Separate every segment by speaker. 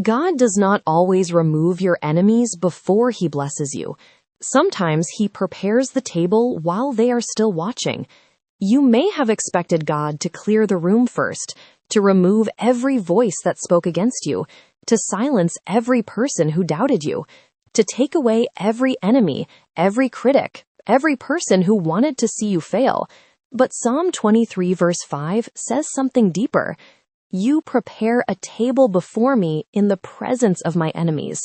Speaker 1: God does not always remove your enemies before He blesses you. Sometimes He prepares the table while they are still watching. You may have expected God to clear the room first, to remove every voice that spoke against you, to silence every person who doubted you, to take away every enemy, every critic, every person who wanted to see you fail. But Psalm 23 verse 5 says something deeper. You prepare a table before me in the presence of my enemies.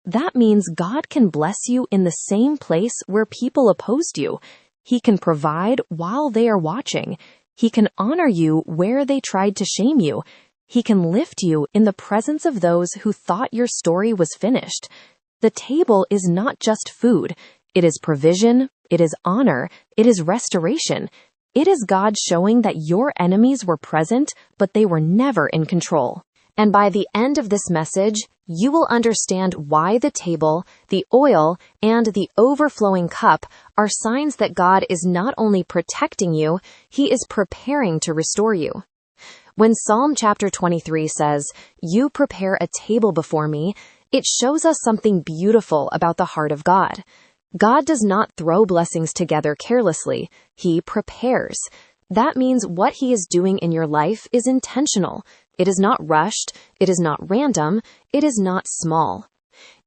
Speaker 1: That means God can bless you in the same place where people opposed you. He can provide while they are watching. He can honor you where they tried to shame you. He can lift you in the presence of those who thought your story was finished. The table is not just food. It is provision. It is honor. It is restoration. It is God showing that your enemies were present, but they were never in control. And by the end of this message, you will understand why the table, the oil, and the overflowing cup are signs that God is not only protecting you, He is preparing to restore you. When Psalm chapter 23 says, "You prepare a table before me," it shows us something beautiful about the heart of God. God does not throw blessings together carelessly. He prepares. That means what He is doing in your life is intentional. It is not rushed. It is not random. It is not small.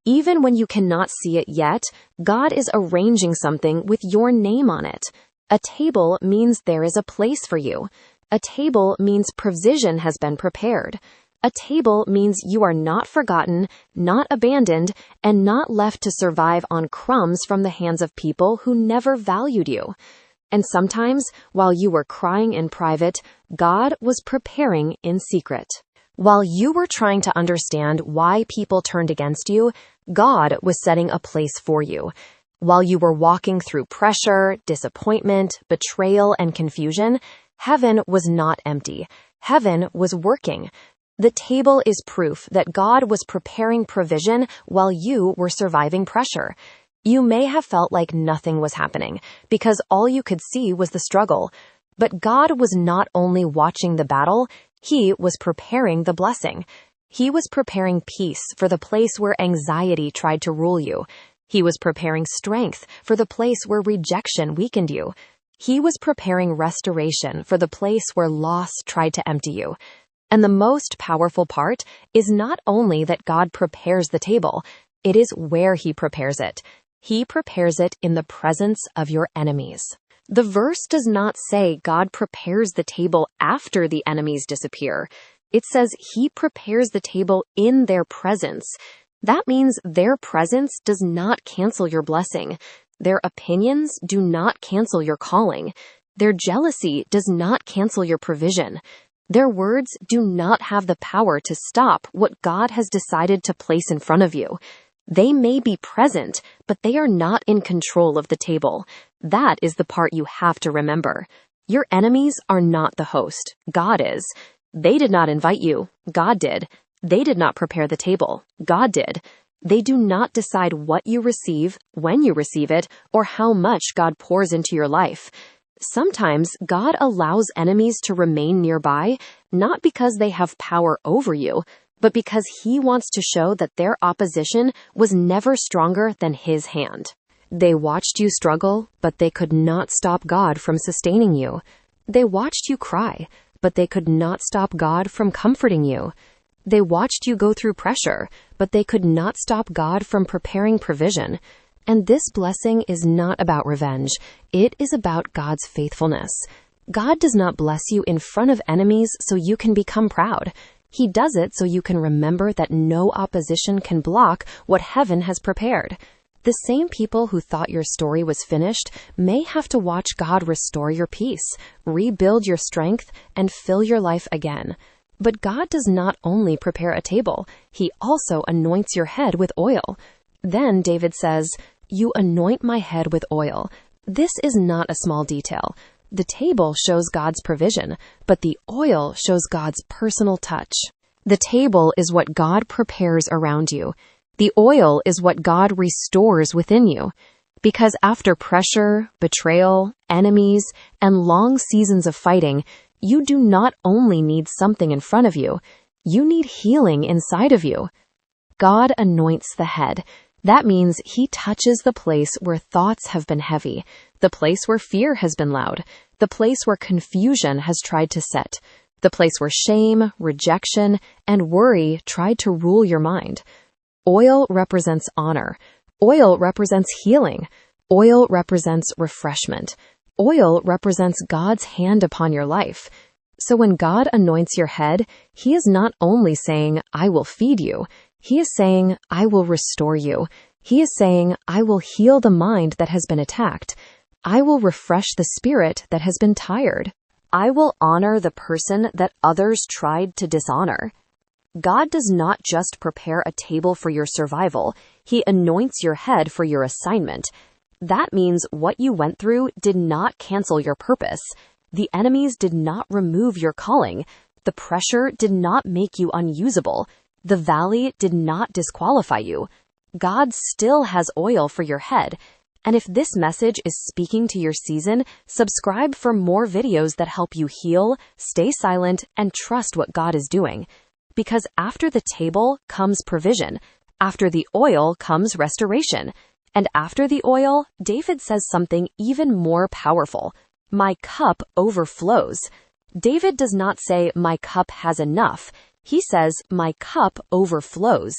Speaker 1: Even when you cannot see it yet, God is arranging something with your name on it. A table means there is a place for you. A table means provision has been prepared. A table means you are not forgotten, not abandoned, and not left to survive on crumbs from the hands of people who never valued you. And sometimes, while you were crying in private, God was preparing in secret. While you were trying to understand why people turned against you, God was setting a place for you. While you were walking through pressure, disappointment, betrayal, and confusion, heaven was not empty. Heaven was working. The table is proof that God was preparing provision while you were surviving pressure. You may have felt like nothing was happening because all you could see was the struggle. But God was not only watching the battle, He was preparing the blessing. He was preparing peace for the place where anxiety tried to rule you. He was preparing strength for the place where rejection weakened you. He was preparing restoration for the place where loss tried to empty you. And the most powerful part is not only that God prepares the table, it is where He prepares it. He prepares it in the presence of your enemies. The verse does not say God prepares the table after the enemies disappear. It says He prepares the table in their presence. That means their presence does not cancel your blessing. Their opinions do not cancel your calling. Their jealousy does not cancel your provision. Their words do not have the power to stop what God has decided to place in front of you. They may be present, but they are not in control of the table. That is the part you have to remember. Your enemies are not the host. God is. They did not invite you. God did. They did not prepare the table. God did. They do not decide what you receive, when you receive it, or how much God pours into your life. Sometimes God allows enemies to remain nearby, not because they have power over you, but because He wants to show that their opposition was never stronger than His hand. They watched you struggle, but they could not stop God from sustaining you. They watched you cry, but they could not stop God from comforting you. They watched you go through pressure, but they could not stop God from preparing provision. And this blessing is not about revenge. It is about God's faithfulness. God does not bless you in front of enemies so you can become proud. He does it so you can remember that no opposition can block what heaven has prepared. The same people who thought your story was finished may have to watch God restore your peace, rebuild your strength, and fill your life again. But God does not only prepare a table, He also anoints your head with oil. Then David says, "You anoint my head with oil." This is not a small detail. The table shows God's provision, but the oil shows God's personal touch. The table is what God prepares around you. The oil is what God restores within you. Because after pressure, betrayal, enemies, and long seasons of fighting, you do not only need something in front of you, you need healing inside of you. God anoints the head. That means he touches the place where thoughts have been heavy, the place where fear has been loud, the place where confusion has tried to set, the place where shame, rejection, and worry tried to rule your mind. Oil represents honor. Oil represents healing. Oil represents refreshment. Oil represents God's hand upon your life. So when God anoints your head, he is not only saying, I will feed you. He is saying, I will restore you. He is saying, I will heal the mind that has been attacked. I will refresh the spirit that has been tired. I will honor the person that others tried to dishonor. God does not just prepare a table for your survival. He anoints your head for your assignment. That means what you went through did not cancel your purpose. The enemies did not remove your calling. The pressure did not make you unusable. The valley did not disqualify you. God still has oil for your head. And if this message is speaking to your season, subscribe for more videos that help you heal, stay silent, and trust what God is doing. Because after the table comes provision. After the oil comes restoration. And after the oil, David says something even more powerful. My cup overflows. David does not say, my cup has enough. He says, my cup overflows.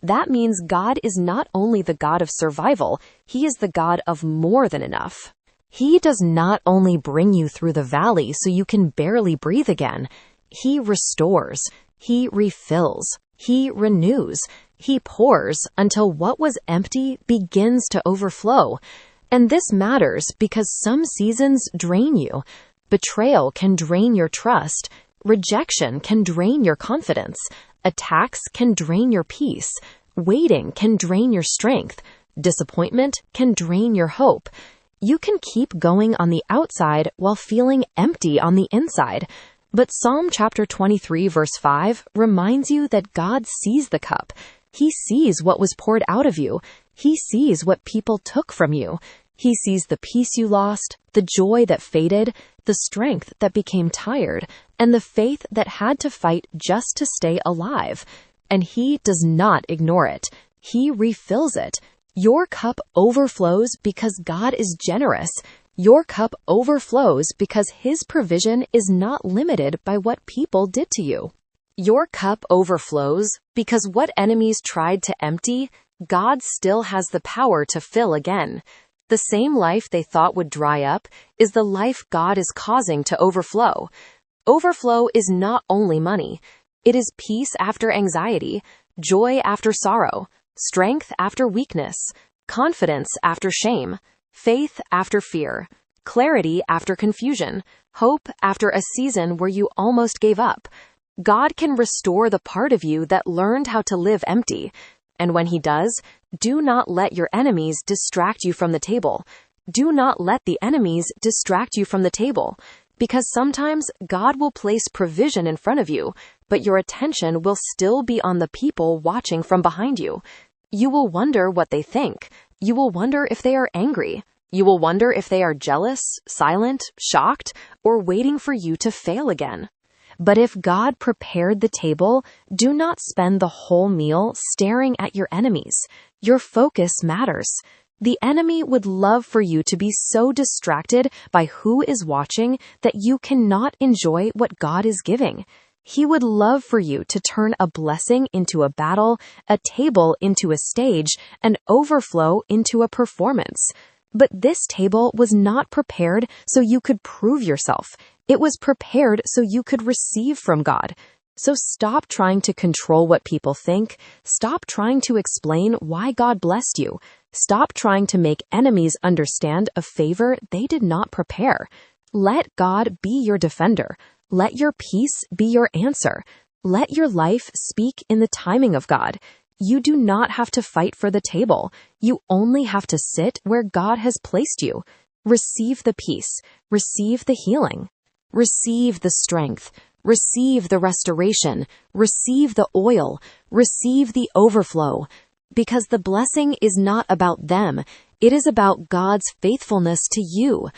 Speaker 1: That means God is not only the God of survival, he is the God of more than enough. He does not only bring you through the valley so you can barely breathe again. He restores. He refills. He renews. He pours until what was empty begins to overflow. And this matters because some seasons drain you. Betrayal can drain your trust. Rejection can drain your confidence. Attacks can drain your peace. Waiting can drain your strength. Disappointment can drain your hope. You can keep going on the outside while feeling empty on the inside. But Psalm chapter 23 verse 5 reminds you that God sees the cup. He sees what was poured out of you. He sees what people took from you. He sees the peace you lost, the joy that faded, the strength that became tired, and the faith that had to fight just to stay alive. And he does not ignore it. He refills it. Your cup overflows because God is generous. Your cup overflows because his provision is not limited by what people did to you. Your cup overflows because what enemies tried to empty, God still has the power to fill again. The same life they thought would dry up is the life God is causing to overflow. Overflow is not only money. It is peace after anxiety, joy after sorrow, strength after weakness, confidence after shame, faith after fear, clarity after confusion, hope after a season where you almost gave up. God can restore the part of you that learned how to live empty. And when he does, do not let your enemies distract you from the table. Do not let the enemies distract you from the table. Because sometimes God will place provision in front of you, but your attention will still be on the people watching from behind you. You will wonder what they think. You will wonder if they are angry. You will wonder if they are jealous, silent, shocked, or waiting for you to fail again. But if God prepared the table, do not spend the whole meal staring at your enemies. Your focus matters. The enemy would love for you to be so distracted by who is watching that you cannot enjoy what God is giving. He would love for you to turn a blessing into a battle, a table into a stage, and overflow into a performance. But this table was not prepared so you could prove yourself. It was prepared so you could receive from God. So stop trying to control what people think. Stop trying to explain why God blessed you. Stop trying to make enemies understand a favor they did not prepare. Let God be your defender. Let your peace be your answer. Let your life speak in the timing of God. You do not have to fight for the table. You only have to sit where God has placed you. Receive the peace. Receive the healing. Receive the strength. Receive the restoration. Receive the oil. Receive the overflow. Because the blessing is not about them. It is about God's faithfulness to you.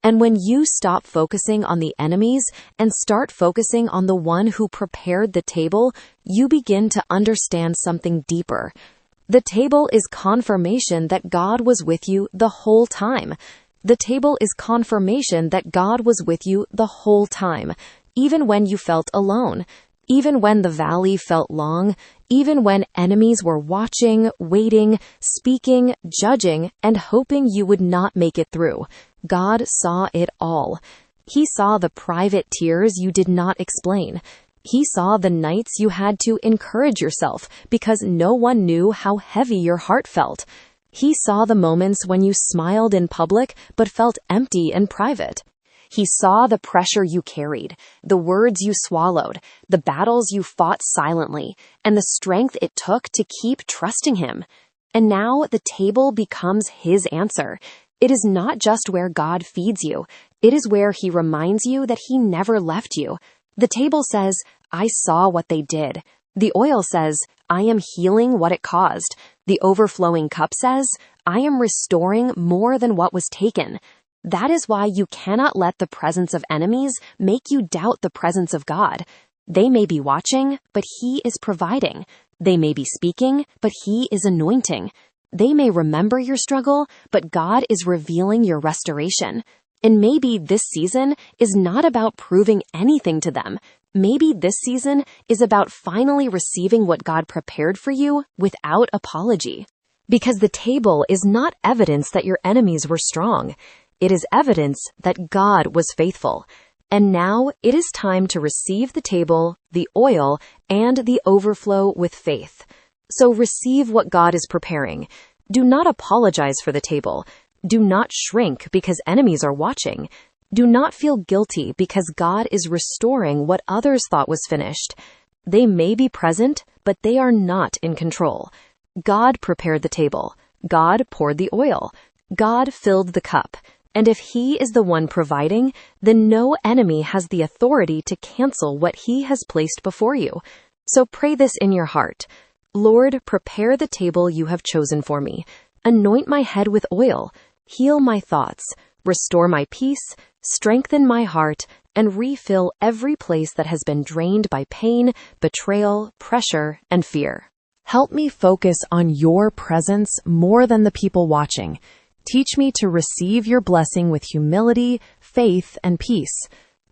Speaker 1: And when you stop focusing on the enemies and start focusing on the one who prepared the table, you begin to understand something deeper. The table is confirmation that God was with you the whole time. The table is confirmation that God was with you the whole time, even when you felt alone, even when the valley felt long, even when enemies were watching, waiting, speaking, judging, and hoping you would not make it through. God saw it all. He saw the private tears you did not explain. He saw the nights you had to encourage yourself because no one knew how heavy your heart felt. He saw the moments when you smiled in public but felt empty in private. He saw the pressure you carried, the words you swallowed, the battles you fought silently, and the strength it took to keep trusting him. And now the table becomes his answer. It is not just where God feeds you. It is where he reminds you that he never left you. The table says, I saw what they did. The oil says, I am healing what it caused. The overflowing cup says, I am restoring more than what was taken. That is why you cannot let the presence of enemies make you doubt the presence of God. They may be watching, but he is providing. They may be speaking, but he is anointing. They may remember your struggle, but God is revealing your restoration. And maybe this season is not about proving anything to them. Maybe this season is about finally receiving what God prepared for you without apology. Because the table is not evidence that your enemies were strong. It is evidence that God was faithful. And now it is time to receive the table, the oil, and the overflow with faith. So receive what God is preparing. Do not apologize for the table. Do not shrink because enemies are watching. Do not feel guilty because God is restoring what others thought was finished. They may be present, but they are not in control. God prepared the table. God poured the oil. God filled the cup. And if he is the one providing, then no enemy has the authority to cancel what he has placed before you. So pray this in your heart. Lord, prepare the table you have chosen for me. Anoint my head with oil. Heal my thoughts. Restore my peace. Strengthen my heart. And refill every place that has been drained by pain, betrayal, pressure, and fear. Help me focus on your presence more than the people watching. Teach me to receive your blessing with humility, faith, and peace.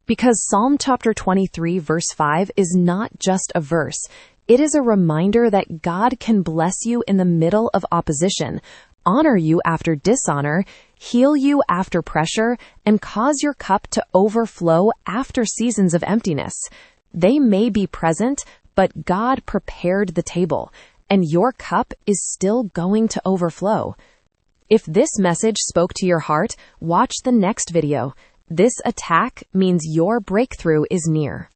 Speaker 1: Because Psalm chapter 23 verse 5 is not just a verse. It is a reminder that God can bless you in the middle of opposition, honor you after dishonor, heal you after pressure, and cause your cup to overflow after seasons of emptiness. They may be present, but God prepared the table, and your cup is still going to overflow. If this message spoke to your heart, watch the next video. This attack means your breakthrough is near.